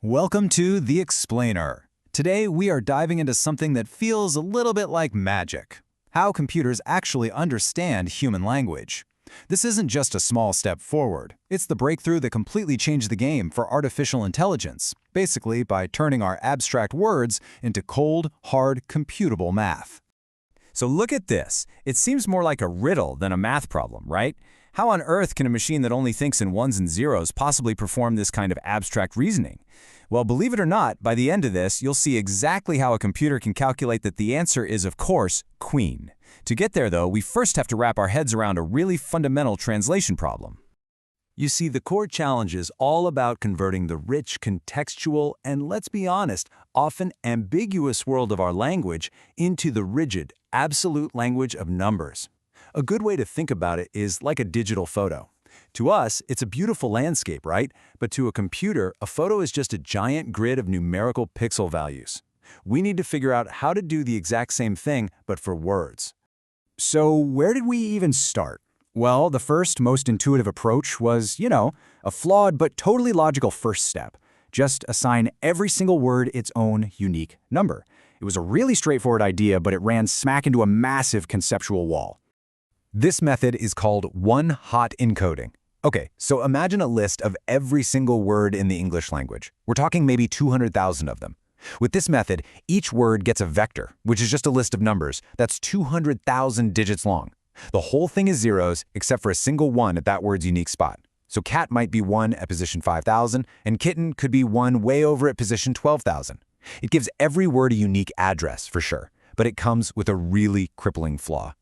Welcome to The Explainer. Today we are diving into something that feels a little bit like magic. How computers actually understand human language. This isn't just a small step forward. It's the breakthrough that completely changed the game for artificial intelligence, basically by turning our abstract words into cold, hard, computable math. So look at this. It seems more like a riddle than a math problem, right? How on earth can a machine that only thinks in ones and zeros possibly perform this kind of abstract reasoning? Well, believe it or not, by the end of this, you'll see exactly how a computer can calculate that the answer is, of course, queen. To get there, though, we first have to wrap our heads around a really fundamental translation problem. You see, the core challenge is all about converting the rich, contextual, and let's be honest, often ambiguous world of our language into the rigid, absolute language of numbers. A good way to think about it is like a digital photo. To us, it's a beautiful landscape, right? But to a computer, a photo is just a giant grid of numerical pixel values. We need to figure out how to do the exact same thing, but for words. So where did we even start? Well, the first, most intuitive approach was, a flawed but totally logical first step. Just assign every single word its own unique number. It was a really straightforward idea, but it ran smack into a massive conceptual wall. This method is called one-hot encoding. Okay, so imagine a list of every single word in the English language. We're talking maybe 200,000 of them. With this method, each word gets a vector, which is just a list of numbers, that's 200,000 digits long. The whole thing is zeros, except for a single one at that word's unique spot. So cat might be 1 at position 5,000, and kitten could be 1 way over at position 12,000. It gives every word a unique address, for sure, but it comes with a really crippling flaw.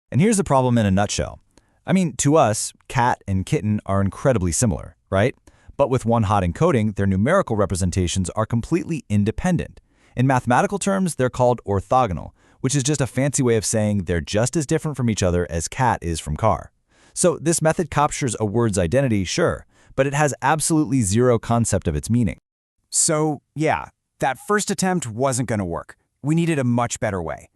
And here's the problem in a nutshell. I mean, to us, cat and kitten are incredibly similar, right? But with one-hot encoding, their numerical representations are completely independent. In mathematical terms, they're called orthogonal, which is just a fancy way of saying they're just as different from each other as cat is from car. So this method captures a word's identity, sure, but it has absolutely zero concept of its meaning. So, yeah, that first attempt wasn't going to work. We needed a much better way.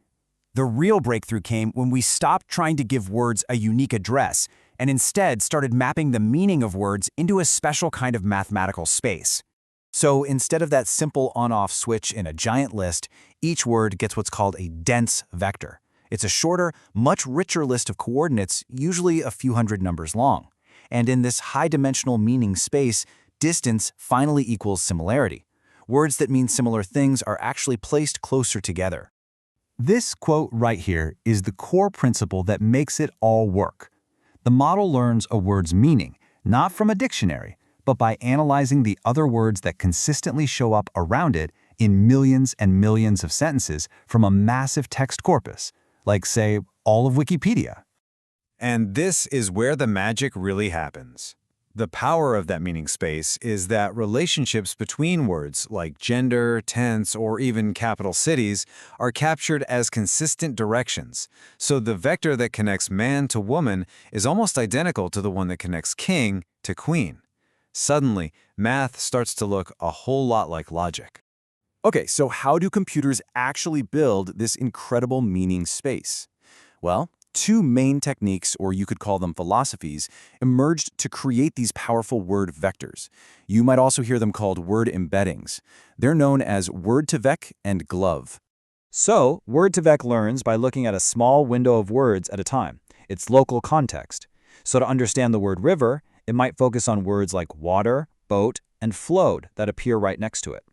The real breakthrough came when we stopped trying to give words a unique address and instead started mapping the meaning of words into a special kind of mathematical space. So instead of that simple on-off switch in a giant list, each word gets what's called a dense vector. It's a shorter, much richer list of coordinates, usually a few hundred numbers long. And in this high-dimensional meaning space, distance finally equals similarity. Words that mean similar things are actually placed closer together. This quote right here is the core principle that makes it all work. The model learns a word's meaning, not from a dictionary, but by analyzing the other words that consistently show up around it in millions and millions of sentences from a massive text corpus, like, say, all of Wikipedia. And this is where the magic really happens. The power of that meaning space is that relationships between words like gender, tense, or even capital cities are captured as consistent directions. So the vector that connects man to woman is almost identical to the one that connects king to queen. Suddenly, math starts to look a whole lot like logic. Okay, so how do computers actually build this incredible meaning space? Well, two main techniques, or you could call them philosophies, emerged to create these powerful word vectors. You might also hear them called word embeddings. They're known as word2vec and GloVe. So, word2vec learns by looking at a small window of words at a time, its local context. So to understand the word river, it might focus on words like water, boat, and flowed that appear right next to it.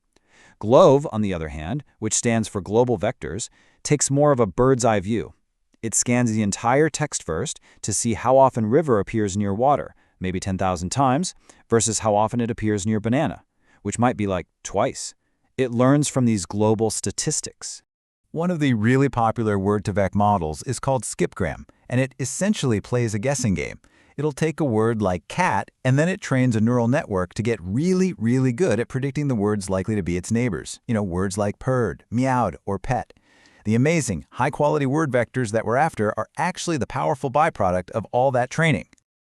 GloVe, on the other hand, which stands for global vectors, takes more of a bird's eye view. It scans the entire text first to see how often river appears near water, maybe 10,000 times, versus how often it appears near banana, which might be like twice. It learns from these global statistics. One of the really popular word2vec models is called Skipgram, and it essentially plays a guessing game. It'll take a word like cat, and then it trains a neural network to get really, really good at predicting the words likely to be its neighbors. Words like purred, meowed, or pet. The amazing, high-quality word vectors that we're after are actually the powerful byproduct of all that training.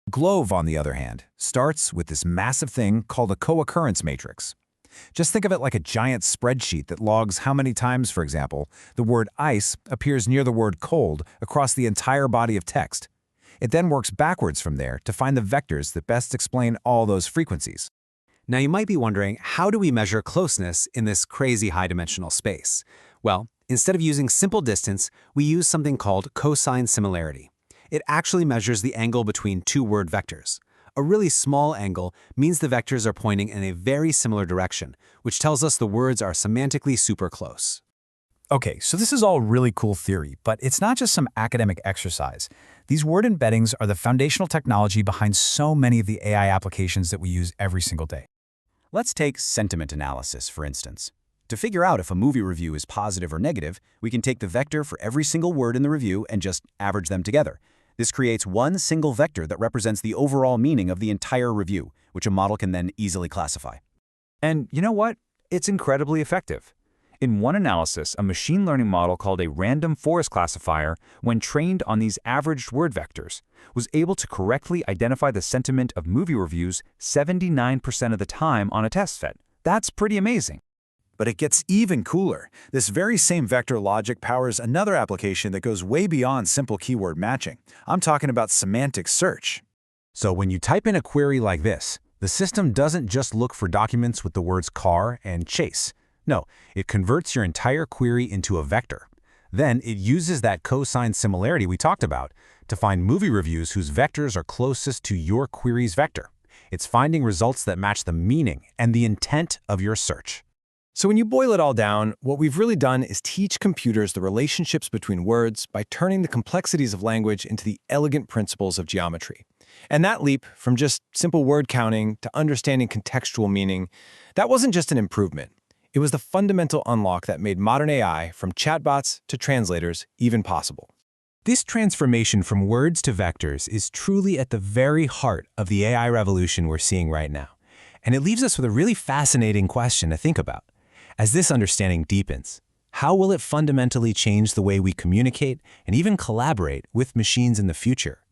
GloVe, on the other hand, starts with this massive thing called a co-occurrence matrix. Just think of it like a giant spreadsheet that logs how many times, for example, the word ice appears near the word cold across the entire body of text. It then works backwards from there to find the vectors that best explain all those frequencies. Now you might be wondering, how do we measure closeness in this crazy high-dimensional space? Well, instead of using simple distance, we use something called cosine similarity. It actually measures the angle between two word vectors. A really small angle means the vectors are pointing in a very similar direction, which tells us the words are semantically super close. Okay, so this is all really cool theory, but it's not just some academic exercise. These word embeddings are the foundational technology behind so many of the AI applications that we use every single day. Let's take sentiment analysis, for instance. To figure out if a movie review is positive or negative, we can take the vector for every single word in the review and just average them together. This creates one single vector that represents the overall meaning of the entire review, which a model can then easily classify. And you know what? It's incredibly effective. In one analysis, a machine learning model called a random forest classifier, when trained on these averaged word vectors, was able to correctly identify the sentiment of movie reviews 79% of the time on a test set. That's pretty amazing. But it gets even cooler. This very same vector logic powers another application that goes way beyond simple keyword matching. I'm talking about semantic search. So when you type in a query like this, the system doesn't just look for documents with the words car and chase. No, it converts your entire query into a vector. Then it uses that cosine similarity we talked about to find movie reviews whose vectors are closest to your query's vector. It's finding results that match the meaning and the intent of your search. So when you boil it all down, what we've really done is teach computers the relationships between words by turning the complexities of language into the elegant principles of geometry. And that leap from just simple word counting to understanding contextual meaning, that wasn't just an improvement. It was the fundamental unlock that made modern AI, from chatbots to translators, even possible. This transformation from words to vectors is truly at the very heart of the AI revolution we're seeing right now. And it leaves us with a really fascinating question to think about. As this understanding deepens, how will it fundamentally change the way we communicate and even collaborate with machines in the future?